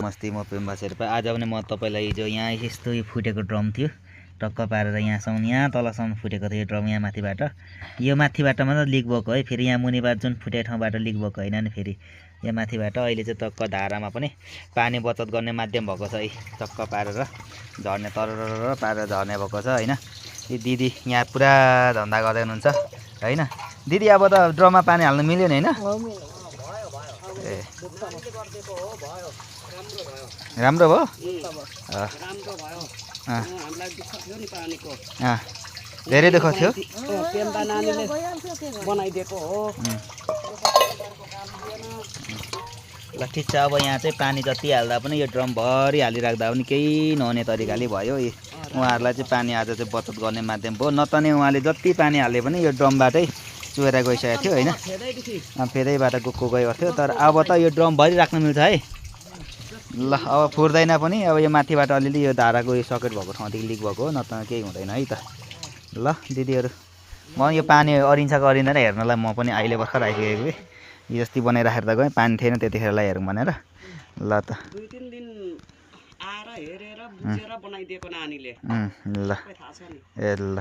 मस्ती म पेम्बा शेर्पा। आज पनि म तपाईँलाई हिजो यहाँ यस्तो फुटेको ड्रम थियो टक्क पारेर यहाँसम्म यहाँ तलसम्म फुटेको थियो ड्रम यहाँ माथिबाट। यो माथिबाट मात्र लिक भएको है, फेरि यहाँ मुनिबाट जुन फुटेको ठाउँबाट लिक भएको होइन नि। फेरि यहाँ माथिबाट अहिले चाहिँ टक्क धारामा पनि पानी बचत गर्ने माध्यम भएको छ है, टक्क पारेर झर्ने तरर पारेर झर्ने भएको छ होइन। यो दिदी यहाँ पुरा धन्दा गर्दै हुनुहुन्छ होइन। दिदी अब त ड्रममा पानी हाल्नु मिल्यो नि होइन? ए राम्रो भयो। धेरै दुःख थियो। ल ठिक छ, अब यहाँ चाहिँ पानी जति हाल्दा पनि यो ड्रम भरि हालिराख्दा पनि केही नहुने तरिकाले भयो। उहाँहरूलाई चाहिँ पानी आज चाहिँ बचत गर्ने माध्यम भयो। नत्र नि उहाँले जति पानी हाले पनि यो ड्रमबाटै चुहेर गइसकेको थियो होइन, फेदैबाट गएको थियो। तर अब त यो ड्रम भरि राख्नु मिल्छ है। ल अब फुट्दैन पनि, अब यो माथिबाट अलिअलि यो धाराको यो सकेट भएको ठाउँदेखि लिक भएको हो, नत्र केही हुँदैन है त। ल दिदीहरू, म यो पानी अरिन्छ कि अरिँदैन हेर्नलाई म पनि अहिले भर्खर आइसकेको कि यो जति बनाइराखेर त गएँ, पानी थिएन त्यतिखेरलाई हेरौँ भनेर। ल त 2-3 दिन आएर हेरेर बुझेर बनाइदिएको नानीले। ल ए ल।